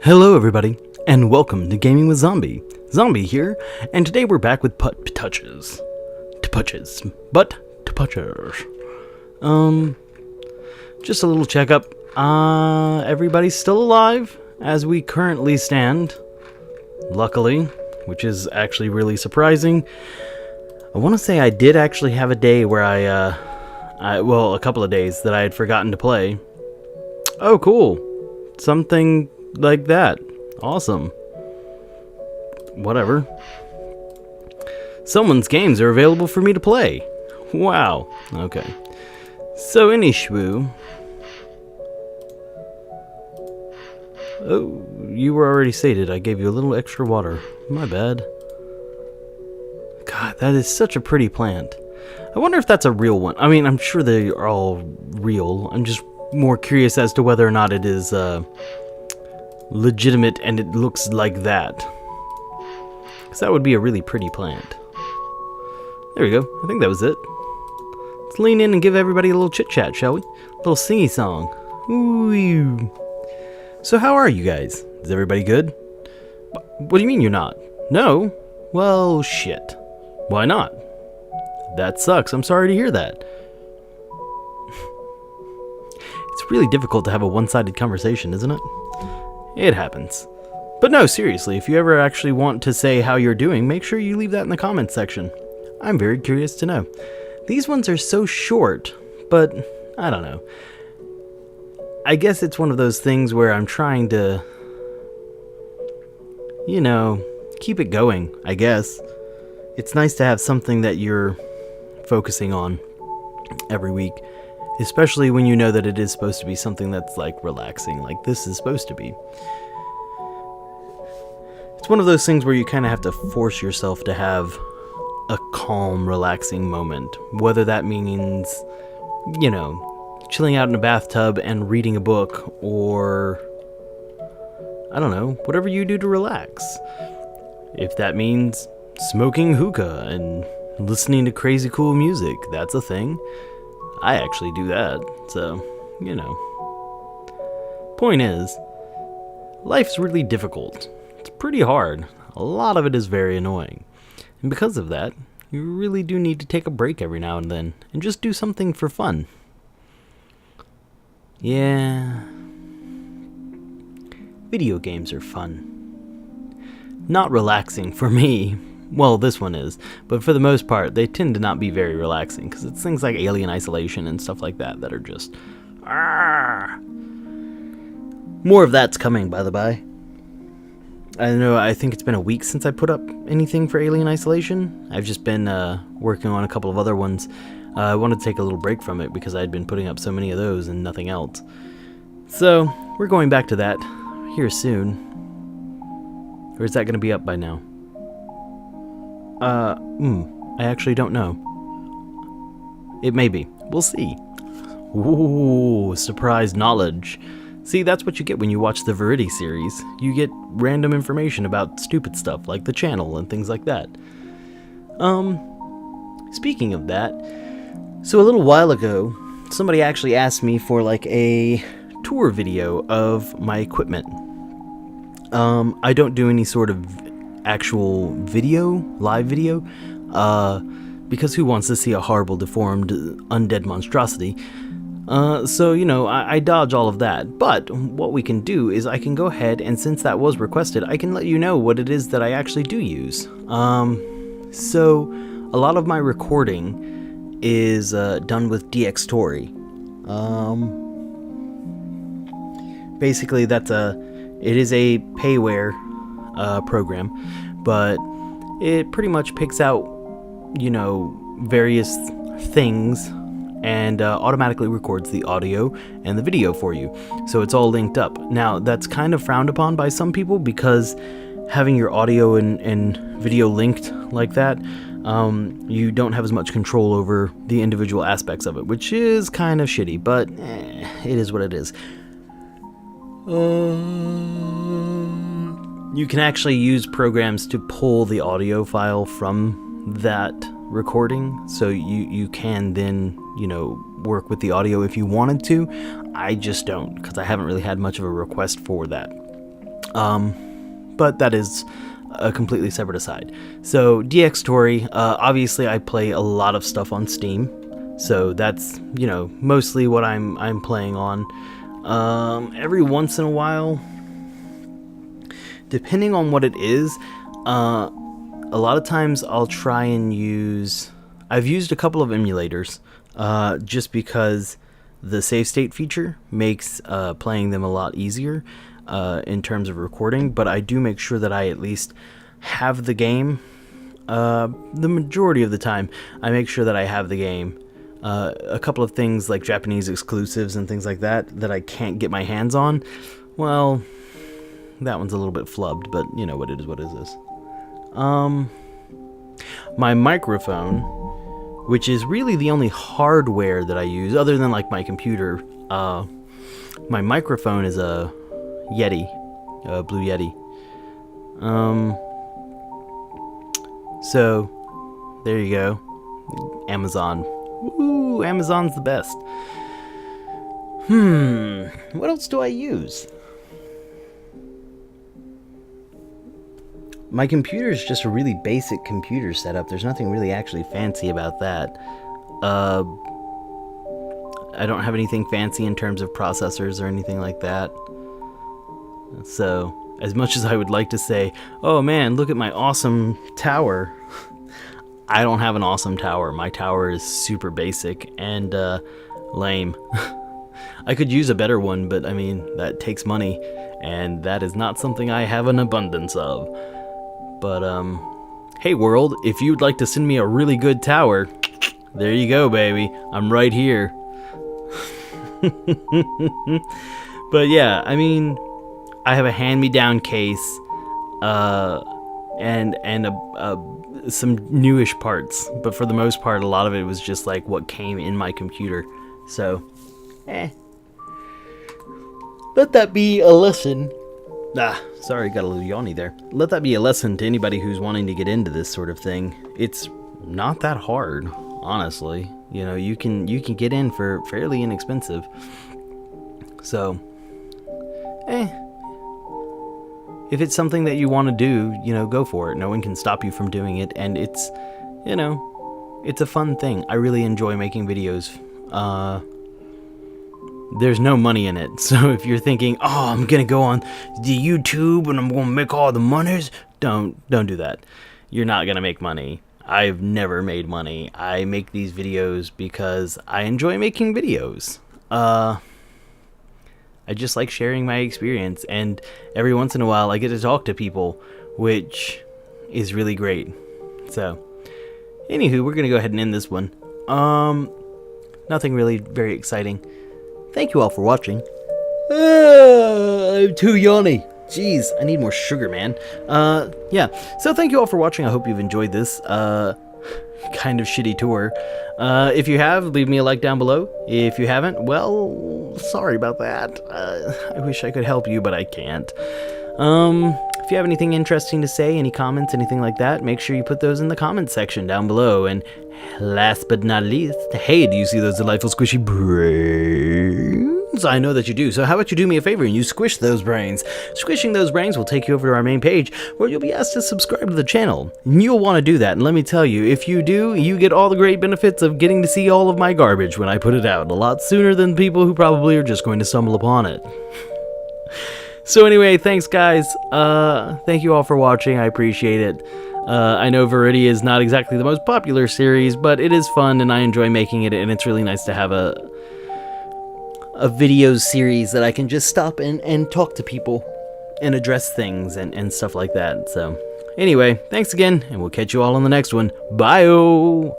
Hello everybody, and welcome to Gaming with Zombie. Zombie here, and today we're back with touches. Just a little checkup. Everybody's still alive, as we currently stand. Luckily, which is actually really surprising. I want to say I did actually have a day where a couple of days that I had forgotten to play. Oh, cool. Something like that. Awesome. Whatever. Someone's games are available for me to play. Wow. Okay. So, anywho. Oh, you were already sated. I gave you a little extra water. My bad. God, that is such a pretty plant. I wonder if that's a real one. I mean, I'm sure they are all real. I'm just more curious as to whether or not it is, legitimate and it looks like that. Because that would be a really pretty plant. There we go. I think that was it. Let's lean in and give everybody a little chit-chat, shall we? A little singy song. Ooh. So how are you guys? Is everybody good? What do you mean you're not? No? Well, shit. Why not? That sucks. I'm sorry to hear that. It's really difficult to have a one-sided conversation, isn't it? It happens. But no, seriously, if you ever actually want to say how you're doing, make sure you leave that in the comments section. I'm very curious to know. These ones are so short, but I don't know. I guess it's one of those things where I'm trying to, keep it going, I guess. It's nice to have something that you're focusing on every week, especially when you know that it is supposed to be something that's like relaxing, like this is supposed to be. It's one of those things where you kind of have to force yourself to have a calm, relaxing moment, whether that means, chilling out in a bathtub and reading a book, or I don't know, whatever you do to relax. If that means smoking hookah and listening to crazy cool music, that's a thing. I actually do that, so, Point is, life's really difficult. It's pretty hard. A lot of it is very annoying. And because of that, you really do need to take a break every now and then, and just do something for fun. Yeah. Video games are fun. Not relaxing for me. Well, this one is, but for the most part, they tend to not be very relaxing, because it's things like Alien Isolation and stuff like that that are just... More of that's coming, by the by. I think it's been a week since I put up anything for Alien Isolation. I've just been working on a couple of other ones. I wanted to take a little break from it, because I'd been putting up so many of those and nothing else. So, we're going back to that here soon. Or is that going to be up by now? I actually don't know. It may be. We'll see. Ooh, surprise knowledge. See, that's what you get when you watch the Viridi series. You get random information about stupid stuff, like the channel and things like that. Speaking of that, so a little while ago, somebody actually asked me for, like, a tour video of my equipment. I don't do any sort of actual live video, because who wants to see a horrible, deformed, undead monstrosity? So, I dodge all of that, but what we can do is I can go ahead, and since that was requested, I can let you know what it is that I actually do use. So, a lot of my recording is done with DxTory. Basically, it is a payware program, but it pretty much picks out, various things and automatically records the audio and the video for you. So it's all linked up. Now, that's kind of frowned upon by some people, because having your audio and video linked like that, you don't have as much control over the individual aspects of it, which is kind of shitty, but it is what it is. You can actually use programs to pull the audio file from that recording, so you can then, work with the audio if you wanted to. I just don't, because I haven't really had much of a request for that. But that is a completely separate aside. So DX Story, obviously I play a lot of stuff on Steam, so that's, you know, mostly what I'm playing on. Every once in a while, depending on what it is, a lot of times I'll try and I've used a couple of emulators, just because the save state feature makes playing them a lot easier in terms of recording, but I do make sure that I at least have the game. The majority of the time, I make sure that I have the game. A couple of things like Japanese exclusives and things like that I can't get my hands on, well, that one's a little bit flubbed, but you know what it is, what is this? My microphone, which is really the only hardware that I use, other than like my computer, my microphone is a Yeti, a Blue Yeti. So, there you go. Amazon. Woo, Amazon's the best. What else do I use? My computer is just a really basic computer setup. There's nothing really actually fancy about that. I don't have anything fancy in terms of processors or anything like that. So, as much as I would like to say, oh man, look at my awesome tower, I don't have an awesome tower. My tower is super basic and lame. I could use a better one, but I mean, that takes money, and that is not something I have an abundance of. But, hey world, if you'd like to send me a really good tower, there you go, baby. I'm right here. But yeah, I mean, I have a hand-me-down case, and some newish parts, but for the most part, a lot of it was just like what came in my computer. So, let that be a lesson. Sorry, got a little yawny there. Let that be a lesson to anybody who's wanting to get into this sort of thing. It's not that hard, honestly. You know, you can get in for fairly inexpensive. So, if it's something that you want to do, you know, go for it. No one can stop you from doing it, and it's, you know, it's a fun thing. I really enjoy making videos. There's no money in it, so if you're thinking, oh, I'm gonna go on the YouTube and I'm gonna make all the monies, don't do that. You're not gonna make money. I've never made money. I make these videos because I enjoy making videos. I just like sharing my experience, and every once in a while I get to talk to people, which is really great. So, anywho, we're gonna go ahead and end this one. Nothing really very exciting. Thank you all for watching. I'm too yawny. Jeez, I need more sugar, man. Yeah, so thank you all for watching. I hope you've enjoyed this kind of shitty tour. If you have, leave me a like down below. If you haven't, well, sorry about that. I wish I could help you, but I can't. If you have anything interesting to say, any comments, anything like that, make sure you put those in the comments section down below. And last but not least, hey, do you see those delightful squishy brains? I know that you do, so how about you do me a favor and you squish those brains. Squishing those brains will take you over to our main page, where you'll be asked to subscribe to the channel. And you'll want to do that, and let me tell you, if you do, you get all the great benefits of getting to see all of my garbage when I put it out, a lot sooner than people who probably are just going to stumble upon it. So anyway, thanks guys. Thank you all for watching. I appreciate it. I know Viridi is not exactly the most popular series, but it is fun and I enjoy making it, and it's really nice to have a video series that I can just stop and talk to people and address things and stuff like that. So anyway, thanks again, and we'll catch you all on the next one. Bye-o!